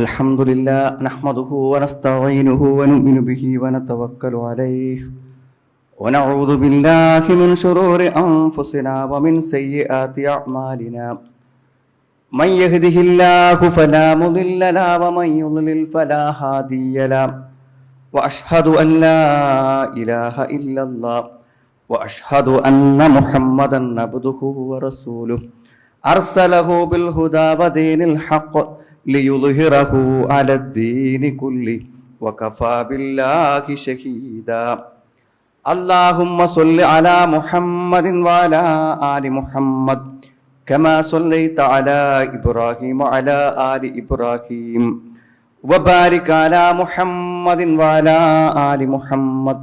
الحمد لله نحمده ونستعينه ونؤمن به ونتوكل عليه ونعوذ بالله من شرور أنفسنا ومن سيئات أعمالنا من يهده الله فلا مضل له ومن يضلل فلا هادي له وأشهد أن لا إله إلا الله وأشهد أن محمدا عبده ورسوله أرسله بالهدى ودين الحق ليظهره على الدين كله وكفى بالله شهيدا اللهم صل على محمد وعلى آل محمد كما صليت على إبراهيم وعلى آل إبراهيم وبارك على محمد وعلى آل محمد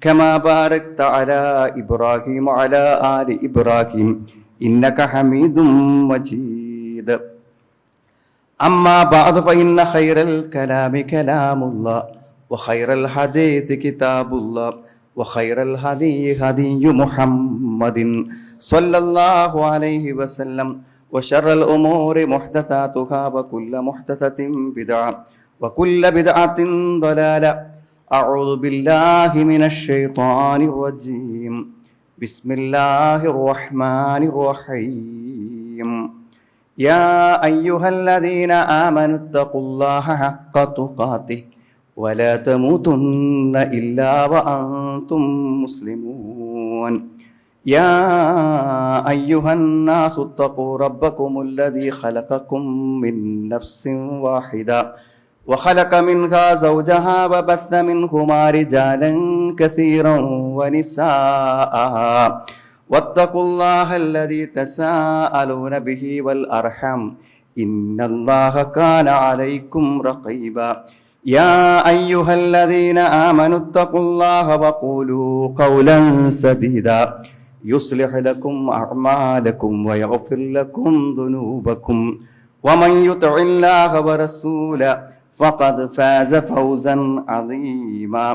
كما باركت على إبراهيم وعلى آل إبراهيم إنك حميد مجيد أما بعد فإن خير الكلام كلام الله وخير الحديث كتاب الله وخير الهدي هدي محمد صلى الله عليه وسلم وشر الأمور محدثاتها وكل محدثة بدعة وكل بدعة ضلالة أعوذ بالله من الشيطان الرجيم بسم الله الرحمن الرحيم يا أيها الذين آمنوا اتقوا الله حق تقاته ولا تموتن إلا وأنتم مسلمون يا أيها الناس اتقوا ربكم الذي خلقكم من نفس واحدة وخلق منها زوجها وبث منهما رجالا كثيرا ونساء واتقوا الله الذي تساءلون به والأرحم إن الله كان عليكم رقيبا يا أيها الذين آمنوا اتقوا الله وقولوا قولا سديدا يصلح لكم أعمالكم ويغفر لكم ذنوبكم ومن يطع الله ورسوله فقد فاز فوزا عظيما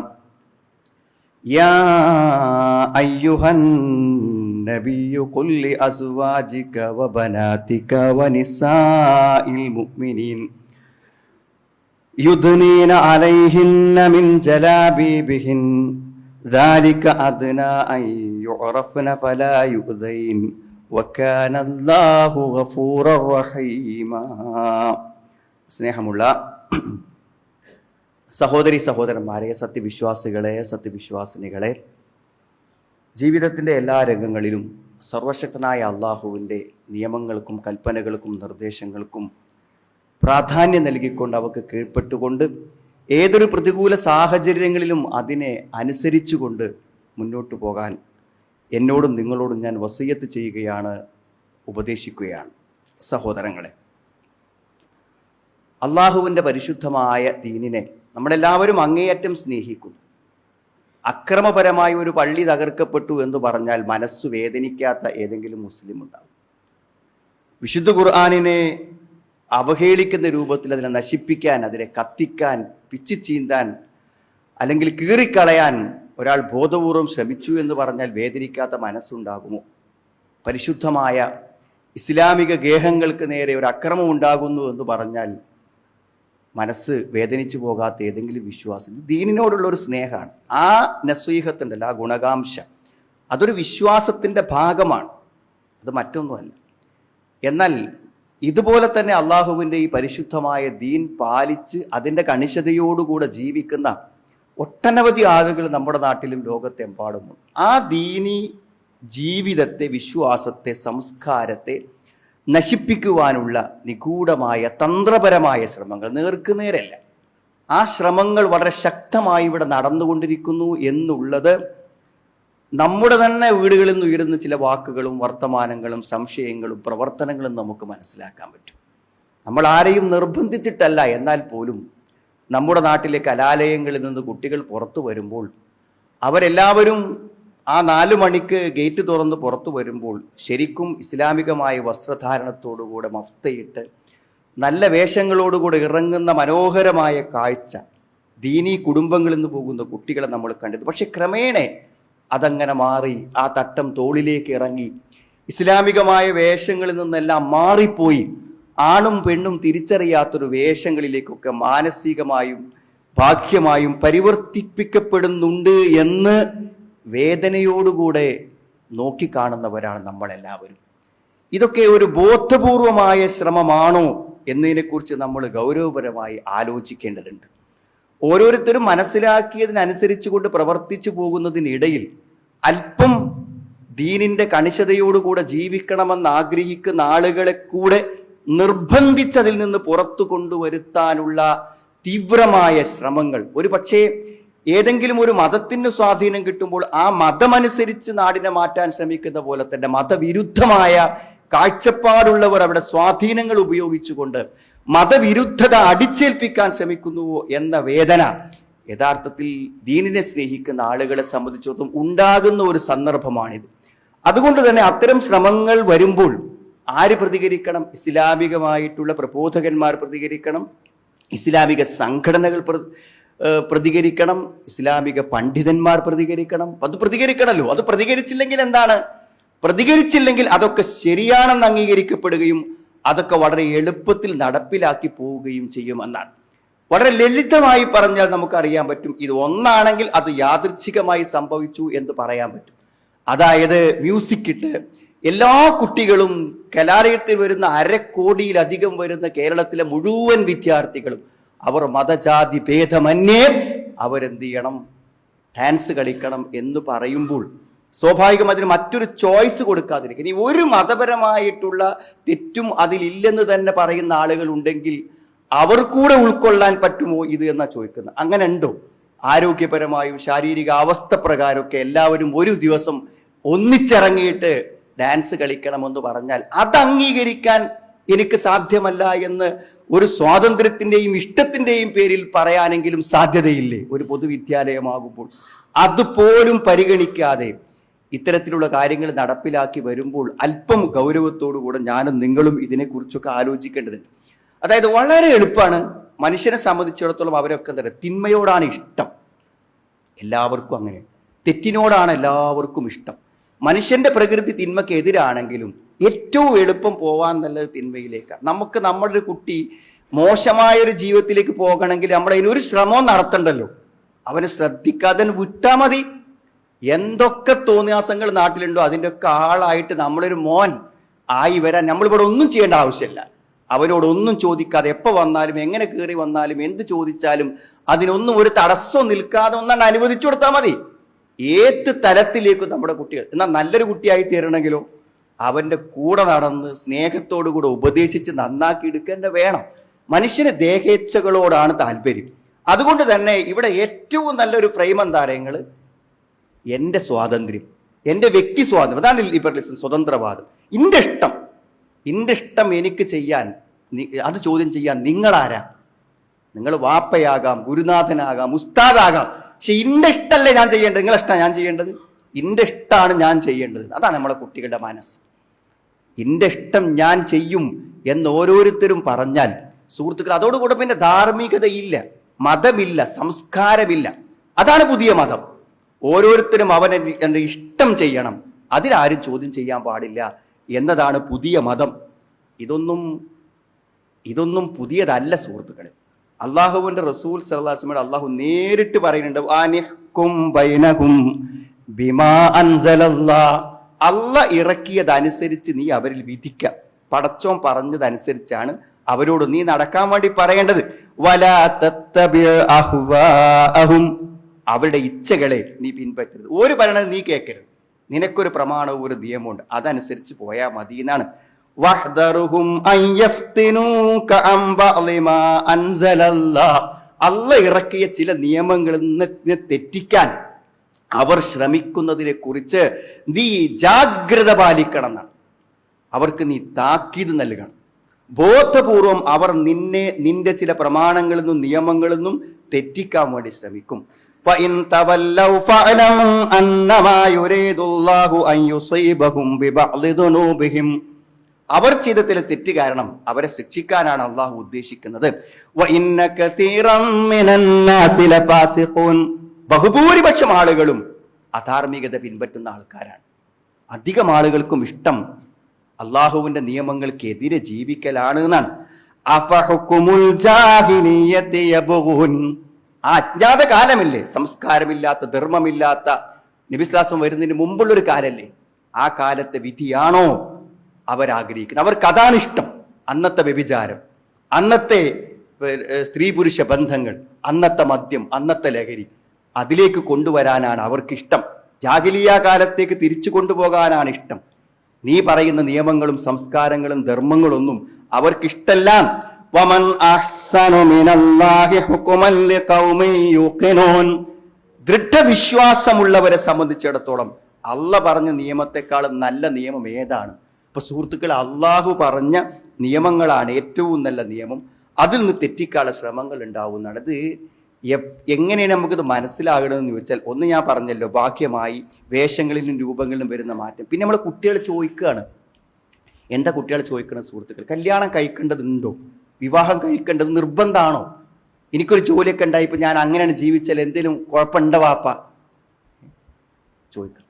يا أيها النبي قل لأزواجك وبناتك ونساء المؤمنين يدنين عليهن من جلابيبهن ذلك أدنى أن يعرفن فلا يؤذين وكان الله غفورا رحيما സ്നേഹമുള്ള സഹോദരി സഹോദരന്മാരെ, സത്യവിശ്വാസികളെ, സത്യവിശ്വാസിനികളെ, ജീവിതത്തിൻ്റെ എല്ലാ രംഗങ്ങളിലും സർവശക്തനായ അള്ളാഹുവിൻ്റെ നിയമങ്ങൾക്കും കൽപ്പനകൾക്കും നിർദ്ദേശങ്ങൾക്കും പ്രാധാന്യം നൽകിക്കൊണ്ട് അവർക്ക് കീഴ്പ്പെട്ടുകൊണ്ട് ഏതൊരു പ്രതികൂല സാഹചര്യങ്ങളിലും അതിനെ അനുസരിച്ചുകൊണ്ട് മുന്നോട്ട് പോകാൻ എന്നോടും നിങ്ങളോടും ഞാൻ വസിയ്യത്ത് ചെയ്യുകയാണ്, ഉപദേശിക്കുകയാണ്. സഹോദരങ്ങളെ, അള്ളാഹുവിൻ്റെ പരിശുദ്ധമായ ദീനിനെ നമ്മളെല്ലാവരും അങ്ങേയറ്റം സ്നേഹിക്കുന്നു. അക്രമപരമായ ഒരു പള്ളി തകർക്കപ്പെട്ടു എന്ന് പറഞ്ഞാൽ മനസ്സു വേദനിക്കാത്ത ഏതെങ്കിലും മുസ്ലിം ഉണ്ടാവും? വിശുദ്ധ ഖുർആനിനെ അവഹേളിക്കുന്ന രൂപത്തിൽ അതിനെ നശിപ്പിക്കാൻ, അതിനെ കത്തിക്കാൻ, പിച്ചു ചീന്താൻ അല്ലെങ്കിൽ കീറിക്കളയാൻ ഒരാൾ ബോധപൂർവം ശ്രമിച്ചു എന്ന് പറഞ്ഞാൽ വേദനിക്കാത്ത മനസ്സുണ്ടാകുമോ? പരിശുദ്ധമായ ഇസ്ലാമിക ഗേഹങ്ങൾക്ക് നേരെ ഒരു അക്രമം ഉണ്ടാകുന്നു എന്ന് പറഞ്ഞാൽ മനസ്സ് വേദനിച്ചു പോകാത്ത ഏതെങ്കിലും വിശ്വാസം? ഇത് ദീനിനോടുള്ള ഒരു സ്നേഹമാണ്. ആ നസ്വീഹത്തുണ്ടല്ലോ, ആ ഗുണകാംശം, അതൊരു വിശ്വാസത്തിൻ്റെ ഭാഗമാണ്, അത് മറ്റൊന്നുമല്ല. എന്നാൽ ഇതുപോലെ തന്നെ അള്ളാഹുവിൻ്റെ ഈ പരിശുദ്ധമായ ദീൻ പാലിച്ച് അതിൻ്റെ കണിശതയോടുകൂടെ ജീവിക്കുന്ന ഒട്ടനവധി ആളുകൾ നമ്മുടെ നാട്ടിലും ലോകത്തെമ്പാടുമുണ്ട്. ആ ദീനി ജീവിതത്തെ, വിശ്വാസത്തെ, സംസ്കാരത്തെ നശിപ്പിക്കുവാനുള്ള നിഗൂഢമായ തന്ത്രപരമായ ശ്രമങ്ങൾ, നേർക്കുനേരല്ല, ആ ശ്രമങ്ങൾ വളരെ ശക്തമായി ഇവിടെ നടന്നുകൊണ്ടിരിക്കുന്നു എന്നുള്ളത് നമ്മുടെ തന്നെ വീടുകളിൽ നിന്ന് ഉയരുന്ന ചില വാക്കുകളും വർത്തമാനങ്ങളും സംശയങ്ങളും പ്രവർത്തനങ്ങളും നമുക്ക് മനസ്സിലാക്കാൻ പറ്റും. നമ്മൾ ആരെയും നിർബന്ധിച്ചിട്ടല്ല, എന്നാൽ പോലും നമ്മുടെ നാട്ടിലെ കലാലയങ്ങളിൽ നിന്ന് കുട്ടികൾ പുറത്തു വരുമ്പോൾ അവരെല്ലാവരും ആ 4 മണിക്ക് ഗേറ്റ് തുറന്ന് പുറത്തു വരുമ്പോൾ ശരിക്കും ഇസ്ലാമികമായ വസ്ത്രധാരണത്തോടുകൂടെ മഫ്തയിട്ട് നല്ല വേഷങ്ങളോടുകൂടെ ഇറങ്ങുന്ന മനോഹരമായ കാഴ്ച ദീനീ കുടുംബങ്ങളിൽ നിന്ന് പോകുന്ന കുട്ടികളെ നമ്മൾ കണ്ടത്. പക്ഷെ ക്രമേണ അതങ്ങനെ മാറി, ആ തട്ടം തോളിലേക്ക് ഇറങ്ങി, ഇസ്ലാമികമായ വേഷങ്ങളിൽ നിന്നെല്ലാം മാറിപ്പോയി ആണും പെണ്ണും തിരിച്ചറിയാത്തൊരു വേഷങ്ങളിലേക്കൊക്കെ മാനസികമായും ബാഹ്യമായും പരിവർത്തിപ്പിക്കപ്പെടുന്നുണ്ട് എന്ന് വേദനയോടുകൂടെ നോക്കിക്കാണുന്നവരാണ് നമ്മളെല്ലാവരും. ഇതൊക്കെ ഒരു ബോധപൂർവമായ ശ്രമമാണോ എന്നതിനെക്കുറിച്ച് നമ്മൾ ഗൗരവപരമായി ആലോചിക്കേണ്ടതുണ്ട്. ഓരോരുത്തരും മനസ്സിലാക്കിയതിനനുസരിച്ച് കൊണ്ട് പ്രവർത്തിച്ചു പോകുന്നതിനിടയിൽ അല്പം ദീനിന്റെ കണിശതയോടുകൂടെ ജീവിക്കണമെന്ന് ആഗ്രഹിക്കുന്ന ആളുകളെ കൂടെ നിർബന്ധിച്ചതിൽ നിന്ന് പുറത്തു കൊണ്ടുവരുത്താനുള്ള തീവ്രമായ ശ്രമങ്ങൾ, ഒരു പക്ഷേ ഏതെങ്കിലും ഒരു മതത്തിന് സ്വാധീനം കിട്ടുമ്പോൾ ആ മതമനുസരിച്ച് നാടിനെ മാറ്റാൻ ശ്രമിക്കുന്ന പോലെ തന്നെ മതവിരുദ്ധമായ കാഴ്ചപ്പാടുള്ളവർ അവിടെ സ്വാധീനങ്ങൾ ഉപയോഗിച്ചുകൊണ്ട് മതവിരുദ്ധത അടിച്ചേൽപ്പിക്കാൻ ശ്രമിക്കുന്നുവോ എന്ന വേദന യഥാർത്ഥത്തിൽ ദീനിനെ സ്നേഹിക്കുന്ന ആളുകളെ സംബന്ധിച്ചിടത്തോളം ഉണ്ടാകുന്ന ഒരു സന്ദർഭമാണിത്. അതുകൊണ്ട് തന്നെ അത്തരം ശ്രമങ്ങൾ വരുമ്പോൾ ആര് പ്രതികരിക്കണം? ഇസ്ലാമികമായിട്ടുള്ള പ്രബോധകന്മാർ പ്രതികരിക്കണം, ഇസ്ലാമിക സംഘടനകൾ പ്രതികരിക്കണം, ഇസ്ലാമിക പണ്ഡിതന്മാർ പ്രതികരിക്കണം. അത് പ്രതികരിക്കണമല്ലോ. അത് പ്രതികരിച്ചില്ലെങ്കിൽ എന്താണ്? പ്രതികരിച്ചില്ലെങ്കിൽ അതൊക്കെ ശരിയാണെന്ന് അംഗീകരിക്കപ്പെടുകയും അതൊക്കെ വളരെ എളുപ്പത്തിൽ നടപ്പിലാക്കി പോവുകയും ചെയ്യുമെന്നാണ്. വളരെ ലളിതമായി പറഞ്ഞാൽ നമുക്കറിയാൻ പറ്റും, ഇത് ഒന്നാണെങ്കിൽ അത് യാദൃച്ഛികമായി സംഭവിച്ചു എന്ന് പറയാൻ പറ്റും. അതായത് മ്യൂസിക് ഇട്ട് എല്ലാ കുട്ടികളും കലാലയത്തിൽ വരുന്ന 1/2 കോടിയിലധികം വരുന്ന കേരളത്തിലെ മുഴുവൻ വിദ്യാർത്ഥികളും അവർ മതജാതി ഭേദമന്യേ അവരെന്ത് ചെയ്യണം? ഡാൻസ് കളിക്കണം എന്ന് പറയുമ്പോൾ സ്വാഭാവികം അതിന് മറ്റൊരു ചോയ്സ് കൊടുക്കാതിരിക്കും. ഇനി ഒരു മതപരമായിട്ടുള്ള തെറ്റും അതിലില്ലെന്ന് തന്നെ പറയുന്ന ആളുകൾ ഉണ്ടെങ്കിൽ അവർ കൂടെ ഉൾക്കൊള്ളാൻ പറ്റുമോ ഇത് എന്നാ ചോദിക്കുന്നത്. അങ്ങനെ ഉണ്ടോ? ആരോഗ്യപരമായും ശാരീരിക അവസ്ഥ പ്രകാരമൊക്കെ എല്ലാവരും ഒരു ദിവസം ഒന്നിച്ചിറങ്ങിയിട്ട് ഡാൻസ് കളിക്കണമെന്ന് പറഞ്ഞാൽ അത് അംഗീകരിക്കാൻ എനിക്ക് സാധ്യമല്ല എന്ന് ഒരു സ്വാതന്ത്ര്യത്തിന്റെയും ഇഷ്ടത്തിന്റെയും പേരിൽ പറയാനെങ്കിലും സാധ്യതയില്ലേ? ഒരു പൊതുവിദ്യാലയമാകുമ്പോൾ അതുപോലും പരിഗണിക്കാതെ ഇത്തരത്തിലുള്ള കാര്യങ്ങൾ നടപ്പിലാക്കി വരുമ്പോൾ അല്പം ഗൗരവത്തോടുകൂടെ ഞാനും നിങ്ങളും ഇതിനെക്കുറിച്ചൊക്കെ ആലോചിക്കേണ്ടതുണ്ട്. അതായത് വളരെ എളുപ്പമാണ്. മനുഷ്യനെ സംബന്ധിച്ചിടത്തോളം അവരൊക്കെ എന്താ പറയുക, തിന്മയോടാണ് ഇഷ്ടം. എല്ലാവർക്കും അങ്ങനെ. തെറ്റിനോടാണ് എല്ലാവർക്കും ഇഷ്ടം. മനുഷ്യന്റെ പ്രകൃതി തിന്മയ്ക്ക് എതിരാണെങ്കിലും ഏറ്റവും എളുപ്പം പോവാൻ നല്ലത് തിന്മയിലേക്കാണ്. നമുക്ക് നമ്മുടെ ഒരു കുട്ടി മോശമായൊരു ജീവിതത്തിലേക്ക് പോകണമെങ്കിൽ നമ്മൾ അതിനൊരു ശ്രമവും നടത്തണ്ടല്ലോ. അവനെ ശ്രദ്ധിക്കാതെ വിട്ടാ മതി. എന്തൊക്കെ തോന്നിയാസങ്ങൾ നാട്ടിലുണ്ടോ അതിൻ്റെ ഒക്കെ ആളായിട്ട് നമ്മളൊരു മോൻ ആയി വരാൻ നമ്മളിവിടെ ഒന്നും ചെയ്യേണ്ട ആവശ്യമില്ല. അവനോടൊന്നും ചോദിക്കാതെ എപ്പോൾ വന്നാലും എങ്ങനെ കയറി വന്നാലും എന്ത് ചോദിച്ചാലും അതിനൊന്നും ഒരു തടസ്സവും നിൽക്കാതെ ഒന്നാണ് അനുവദിച്ചു കൊടുത്താൽ മതി. ഏത് തലത്തിലേക്കും നമ്മുടെ കുട്ടികൾ. എന്നാൽ നല്ലൊരു കുട്ടിയായി തീരണമെങ്കിലോ അവൻ്റെ കൂടെ നടന്ന് സ്നേഹത്തോടു കൂടെ ഉപദേശിച്ച് നന്നാക്കി എടുക്കേണ്ട വേണം. മനുഷ്യന് ദേഹേച്ഛകളോടാണ് താല്പര്യം. അതുകൊണ്ട് തന്നെ ഇവിടെ ഏറ്റവും നല്ലൊരു ഫ്രെയിം എന്താരങ്ങൾ, എൻ്റെ സ്വാതന്ത്ര്യം, എൻ്റെ വ്യക്തി സ്വാതന്ത്ര്യം. അതാണ് ലിബറലിസം, സ്വതന്ത്രവാദം. എൻ്റെ ഇഷ്ടം എനിക്ക് ചെയ്യാൻ, അത് ചോദ്യം ചെയ്യാൻ നിങ്ങളാരാ? നിങ്ങൾ വാപ്പയാകാം, ഗുരുനാഥനാകാം, ഉസ്താദാകാം. പക്ഷെ എൻ്റെ ഇഷ്ടമല്ലേ ഞാൻ ചെയ്യേണ്ടത്, നിങ്ങളെ ഇഷ്ടമാണ് ഞാൻ ചെയ്യേണ്ടത്. എൻ്റെ ഇഷ്ടമാണ് ഞാൻ ചെയ്യേണ്ടത്. അതാണ് നമ്മളെ കുട്ടികളുടെ മനസ്സ്. എൻ്റെ ഇഷ്ടം ഞാൻ ചെയ്യും എന്ന് ഓരോരുത്തരും പറഞ്ഞാൽ സുഹൃത്തുക്കൾ, അതോടുകൂടെ പിന്നെ ധാർമ്മികതയില്ല, മതമില്ല, സംസ്കാരമില്ല. അതാണ് പുതിയ മതം. ഓരോരുത്തരും അവനെ ഇഷ്ടം ചെയ്യണം, അതിലാരും ചോദ്യം ചെയ്യാൻ പാടില്ല എന്നതാണ് പുതിയ മതം. ഇതൊന്നും പുതിയതല്ല സുഹൃത്തുക്കളെ. അള്ളാഹുവിന്റെ റസൂൽ സല്ലല്ലാഹു അലൈഹി വസല്ലം അള്ളാഹു നേരിട്ട് പറയുന്നുണ്ട്, അനിഹ്കും ബൈനഹും ബിമാ അൻസലല്ലാഹ്. അള്ളാഹ് ഇറക്കിയതനുസരിച്ച് നീ അവരിൽ വിധിക്ക. പടച്ചോൻ പറഞ്ഞതനുസരിച്ചാണ് അവരോട് നീ നടക്കാൻ വേണ്ടി പറയേണ്ടത്. വലാ തത്തബിഅ അഹ്വാഅഹും. അവരുടെ ഇച്ഛകളെ നീ പിൻപറ്റരുത്. ഒരു പറയണത് നീ കേൾക്കരുത്. നിനക്കൊരു പ്രമാണവും ഒരു നിയമമുണ്ട്, അതനുസരിച്ച് പോയാൽ മതി എന്നാണ്. വഹ്ദറുഹും അൻ യഫ്തിനൂക അൻ ബഅദി മാ അൻസലല്ലാഹ്. അല്ലാഹ് ഇറക്കിയ ചില നിയമങ്ങളിൽ നിന്ന് തെറ്റിക്കാൻ അവർ ശ്രമിക്കുന്നതിനെ കുറിച്ച് നീ ജാഗ്രത പാലിക്കണം എന്നാണ്. അവർക്ക് നീ താക്കീത് നൽകണം. ബോധപൂർവം അവർ നിന്റെ ചില പ്രമാണങ്ങളിൽ നിന്നും നിയമങ്ങളിൽ നിന്നും തെറ്റിക്കാൻ വേണ്ടി ശ്രമിക്കും. فَإِن تَوَلَّوْا فَاعْلَمُوا أَنَّمَا يُرِيدُ اللَّهُ أَن يُصِيبَهُم بِبَعْضِ ذُنُوبِهِمْ. അവർ ചെയ്ത ചില തെറ്റ് കാരണം അവരെ ശിക്ഷിക്കാനാണ് അള്ളാഹു ഉദ്ദേശിക്കുന്നത്. وَإِنَّ كَثِيرًا مِنَ النَّاسِ لَفَاسِقُونَ. ബഹുഭൂരിപക്ഷം ആളുകളും അധാർമികത പിൻപറ്റുന്ന ആൾക്കാരാണ്. അധികം ആളുകൾക്കും ഇഷ്ടം അള്ളാഹുവിന്റെ നിയമങ്ങൾക്കെതിരെ ജീവിക്കലാണ് എന്നാണ്. അഫഹുക്കുമുൽ ജാഹിലിയ്യത്തി യബ്ഗൂൻ. ആ അജ്ഞാത കാലമില്ലേ, സംസ്കാരമില്ലാത്ത ധർമ്മമില്ലാത്ത നബിസ്ലാസം വരുന്നതിന് മുമ്പുള്ളൊരു കാലല്ലേ, ആ കാലത്തെ വിധിയാണോ അവരാഗ്രഹിക്കുന്നത്? അവർക്ക് അതാണ് ഇഷ്ടം. അന്നത്തെ വ്യഭിചാരം, അന്നത്തെ സ്ത്രീ പുരുഷ ബന്ധങ്ങൾ, അന്നത്തെ മദ്യം, അന്നത്തെ ലഹരി, അതിലേക്ക് കൊണ്ടുവരാനാണ് അവർക്കിഷ്ടം. ജാഹിലിയ കാലത്തേക്ക് തിരിച്ചു കൊണ്ടുപോകാനാണ് ഇഷ്ടം. നീ പറയുന്ന നിയമങ്ങളും സംസ്കാരങ്ങളും ധർമ്മങ്ങളൊന്നും അവർക്കിഷ്ടല്ല. വമൻ അഹ്സനു മിനല്ലാഹി ഹുക്മൻ ലിഖൗമിൻ യുഖിനൂൻ. ദൃഢവിശ്വാസമുള്ളവരെ സംബന്ധിച്ചിടത്തോളം അള്ളാഹ് പറഞ്ഞ നിയമത്തെക്കാളും നല്ല നിയമം ഏതാണ്? ഇപ്പൊ സുഹൃത്തുക്കൾ, അള്ളാഹു പറഞ്ഞ നിയമങ്ങളാണ് ഏറ്റവും നല്ല നിയമം. അതിൽ നിന്ന് തെറ്റിക്കാനുള്ള ശ്രമങ്ങൾ ഉണ്ടാവുന്നതാണ്. ഇത് എങ്ങനെയാണ് നമുക്കിത് മനസ്സിലാകണമെന്ന് ചോദിച്ചാൽ, ഒന്ന് ഞാൻ പറഞ്ഞല്ലോ, ബാഹ്യമായി വേഷങ്ങളിലും രൂപങ്ങളിലും വരുന്ന മാറ്റം. പിന്നെ നമ്മൾ കുട്ടികൾ ചോദിക്കുകയാണ്, എന്താ കുട്ടികൾ ചോദിക്കണം സുഹൃത്തുക്കൾ? കല്യാണം കഴിക്കേണ്ടതുണ്ടോ? വിവാഹം കഴിക്കേണ്ടത് നിർബന്ധമാണോ? എനിക്കൊരു ജോലിയൊക്കെ ഉണ്ടായിപ്പോൾ ഞാൻ അങ്ങനെയാണ് ജീവിച്ചാൽ എന്തെങ്കിലും കുഴപ്പമുണ്ടോ വാപ്പ? ചോദിക്കണം.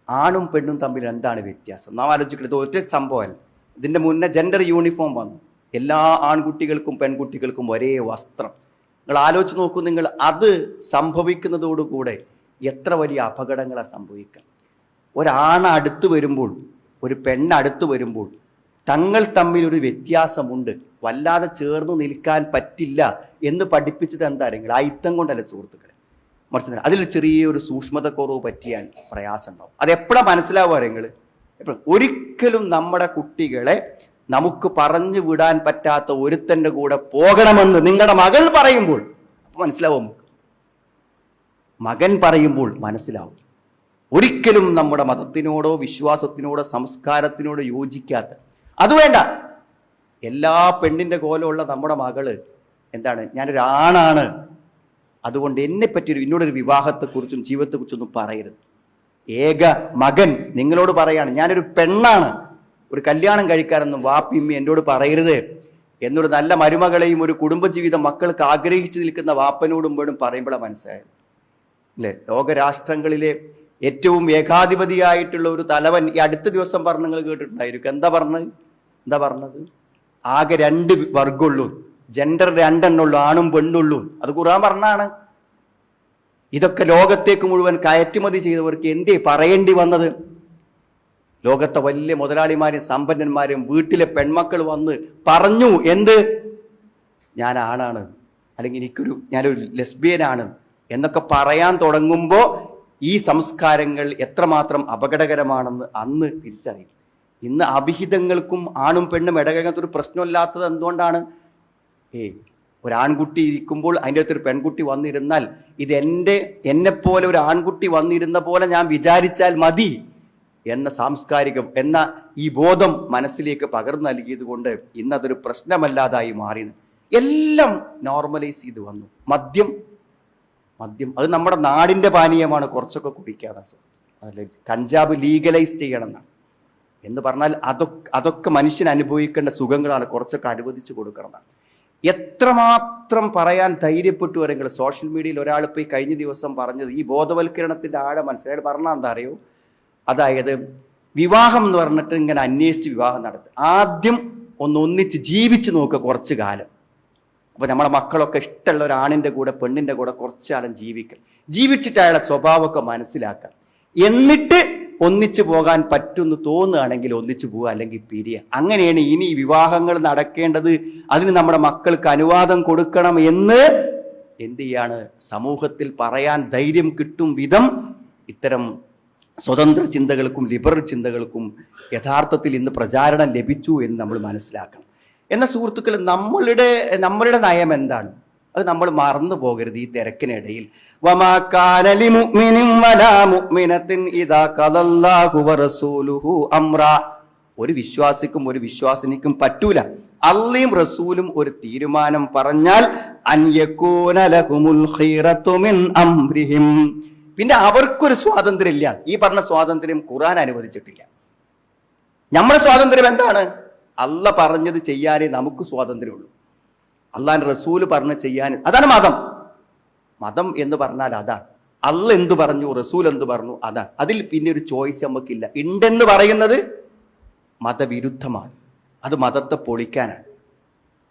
ആണും പെണ്ണും തമ്മിൽ എന്താണ് വ്യത്യാസം? നാം ആലോചിക്കുന്നത് ഒറ്റ സംഭവമല്ല. ഇതിൻ്റെ മുന്നേ ജെൻഡർ യൂണിഫോം വന്നു. എല്ലാ ആൺകുട്ടികൾക്കും പെൺകുട്ടികൾക്കും ഒരേ വസ്ത്രം. നിങ്ങൾ ആലോചിച്ച് നോക്കൂ, നിങ്ങൾ അത് സംഭവിക്കുന്നതോടുകൂടെ എത്ര വലിയ അപകടങ്ങളാണ് സംഭവിക്കുക. ഒരാണ് അടുത്ത് വരുമ്പോൾ, ഒരു പെണ്ണ് അടുത്ത് വരുമ്പോൾ തങ്ങൾ തമ്മിൽ ഒരു വ്യത്യാസമുണ്ട്, വല്ലാതെ ചേർന്ന് നിൽക്കാൻ പറ്റില്ല എന്ന് പഠിപ്പിച്ചത് എന്താണെങ്കിലും ആ യുദ്ധം കൊണ്ടല്ല സുഹൃത്തുക്കളെ. മറിച്ച് അതിൽ ചെറിയൊരു സൂക്ഷ്മതക്കുറവ് പറ്റിയാൽ പ്രയാസം ഉണ്ടാവും. അതെപ്പോഴാണ് മനസ്സിലാവുക നിങ്ങൾ? ഒരിക്കലും നമ്മുടെ കുട്ടികളെ നമുക്ക് പറഞ്ഞു വിടാൻ പറ്റാത്ത ഒരുത്തൻ്റെ കൂടെ പോകണമെന്ന് നിങ്ങളുടെ മകൾ പറയുമ്പോൾ അപ്പോൾ മനസ്സിലാവും. മകൻ പറയുമ്പോൾ മനസ്സിലാവും. ഒരിക്കലും നമ്മുടെ മതത്തിനോടോ വിശ്വാസത്തിനോടോ സംസ്കാരത്തിനോടോ യോജിക്കാത്ത, അത് വേണ്ട. എല്ലാ പെണ്ണിൻ്റെ കോലമുള്ള നമ്മുടെ മകള് എന്താണ്, ഞാനൊരാണാണ്, അതുകൊണ്ട് എന്നെ പറ്റിയൊരു എന്നോടൊരു വിവാഹത്തെക്കുറിച്ചും ജീവിതത്തെക്കുറിച്ചൊന്നും പറയരുത്. ഏക മകൻ നിങ്ങളോട് പറയാണ്, ഞാനൊരു പെണ്ണാണ്, ഒരു കല്യാണം കഴിക്കാനൊന്നും വാപ്പിമ്മി എന്നോട് പറയരുത് എന്നൊരു നല്ല മരുമകളെയും ഒരു കുടുംബജീവിതം മക്കൾക്ക് ആഗ്രഹിച്ചു നിൽക്കുന്ന വാപ്പനോടും പോലും പറയുമ്പോഴാണ് മനസ്സിലായത് അല്ലേ? ലോകരാഷ്ട്രങ്ങളിലെ ഏറ്റവും ഏകാധിപതിയായിട്ടുള്ള ഒരു തലവൻ ഈ അടുത്ത ദിവസം പറഞ്ഞ് നിങ്ങൾ കേട്ടിട്ടുണ്ടായിരിക്കും. എന്താ പറഞ്ഞത്? ആകെ 2 വർഗമുള്ളൂ, ജെൻഡർ 2 ഉള്ളൂ, ആണും പെണ്ണുള്ളൂ. അത് ഖുർആൻ പറഞ്ഞാണ്. ഇതൊക്കെ ലോകത്തേക്ക് മുഴുവൻ കയറ്റുമതി ചെയ്തവർക്ക് എന്തേ പറയേണ്ടി വന്നത്? ലോകത്തെ വലിയ മുതലാളിമാരും സമ്പന്നന്മാരും വീട്ടിലെ പെൺമക്കൾ വന്ന് പറഞ്ഞു, എന്ത്, ഞാൻ ആണാണ്, അല്ലെങ്കിൽ ഞാനൊരു ലെസ്ബിയനാണ് എന്നൊക്കെ പറയാൻ തുടങ്ങുമ്പോൾ ഈ സംസ്കാരങ്ങൾ എത്രമാത്രം അപകടകരമാണെന്ന് അന്ന് തിരിച്ചറിയും. ഇന്ന് അഭിഹിതങ്ങൾക്കും ആണും പെണ്ണും ഇടകലത്തൊരു പ്രശ്നമില്ലാത്തത് എന്തുകൊണ്ടാണ്? ഒരാൺകുട്ടി ഇരിക്കുമ്പോൾ അതിൻ്റെ അകത്തൊരു പെൺകുട്ടി വന്നിരുന്നാൽ ഇത് എന്നെപ്പോലെ ഒരു ആൺകുട്ടി വന്നിരുന്ന പോലെ ഞാൻ വിചാരിച്ചാൽ മതി എന്ന സാംസ്കാരികം എന്ന ഈ ബോധം മനസ്സിലേക്ക് പകർന്നു നൽകിയത് കൊണ്ട് ഇന്നതൊരു പ്രശ്നമല്ലാതായി മാറി. എല്ലാം നോർമലൈസ് ചെയ്ത് വന്നു. മദ്യം അത് നമ്മുടെ നാടിൻ്റെ പാനീയമാണ്, കുറച്ചൊക്കെ കുടിക്കാതെ. അതല്ല, കഞ്ചാവ് ലീഗലൈസ് ചെയ്യണം എന്നാണ്. എന്ന് പറഞ്ഞാൽ അതൊക്കെ മനുഷ്യൻ അനുഭവിക്കേണ്ട സുഖങ്ങളാണ്, കുറച്ചൊക്കെ അനുവദിച്ചു കൊടുക്കണം എന്നാണ്. എത്രമാത്രം പറയാൻ ധൈര്യപ്പെട്ടു വരെങ്കിൽ സോഷ്യൽ മീഡിയയിൽ ഒരാൾ പോയി കഴിഞ്ഞ ദിവസം പറഞ്ഞത്, ഈ ബോധവൽക്കരണത്തിൻ്റെ ആഴം മനസ്സിലായിട്ട് പറഞ്ഞാൽ എന്താ അറിയോ? അതായത് വിവാഹം എന്ന് പറഞ്ഞിട്ട് ഇങ്ങനെ അന്വേഷിച്ച് വിവാഹം നടത്തുക. ആദ്യം ഒന്നിച്ച് ജീവിച്ച് നോക്കുക കുറച്ച് കാലം. അപ്പോൾ നമ്മളെ മക്കളൊക്കെ ഇഷ്ടമുള്ള ഒരാണിൻ്റെ കൂടെ പെണ്ണിൻ്റെ കൂടെ കുറച്ച് കാലം ജീവിച്ചിട്ട് അയാളെ സ്വഭാവമൊക്കെ മനസ്സിലാക്കുക. എന്നിട്ട് ഒന്നിച്ചു പോകാൻ പറ്റുമെന്ന് തോന്നുകയാണെങ്കിൽ ഒന്നിച്ചു പോവുക, അല്ലെങ്കിൽ പിരിയുക. അങ്ങനെയാണ് ഇനി വിവാഹങ്ങൾ നടക്കേണ്ടത്. അതിന് നമ്മുടെ മക്കൾക്ക് അനുവാദം കൊടുക്കണം എന്ന് എന്ത് ചെയ്യാണ് സമൂഹത്തിൽ പറയാൻ ധൈര്യം കിട്ടും വിധം ഇത്തരം സ്വതന്ത്ര ചിന്തകൾക്കും ലിബറൽ ചിന്തകൾക്കും യഥാർത്ഥത്തിൽ ഇന്ന് പ്രചാരണം ലഭിച്ചു എന്ന് നമ്മൾ മനസ്സിലാക്കണം. എന്ന സുഹൃത്തുക്കൾ, നമ്മളുടെ നയം എന്താണ്? അത് നമ്മൾ മറന്നു പോകരുത് ഈ തിരക്കിനിടയിൽ. ഒരു വിശ്വാസിക്കും ഒരു വിശ്വാസിനിക്കും പറ്റൂല, അള്ളയും റസൂലും ഒരു തീരുമാനം പറഞ്ഞാൽ പിന്നെ അവർക്കൊരു സ്വാതന്ത്ര്യം ഇല്ല. ഈ പറഞ്ഞ സ്വാതന്ത്ര്യം ഖുർആൻ അനുവദിച്ചിട്ടില്ല. നമ്മുടെ സ്വാതന്ത്ര്യം എന്താണ്? അള്ള പറഞ്ഞത് ചെയ്യാനേ നമുക്ക് സ്വാതന്ത്ര്യമുള്ളൂ. അള്ളാന്റെ റസൂല് പറഞ്ഞ് ചെയ്യാൻ, അതാണ് മതം എന്ന് പറഞ്ഞാൽ അതാണ്. അള്ള എന്തു പറഞ്ഞു, റസൂൽ എന്തു പറഞ്ഞു, അതാണ്. അതിൽ പിന്നെ ഒരു ചോയ്സ് നമുക്കില്ല. ഉണ്ടെന്ന് പറയുന്നത് മതവിരുദ്ധമാണ്. അത് മതത്തെ പൊളിക്കാനാണ്.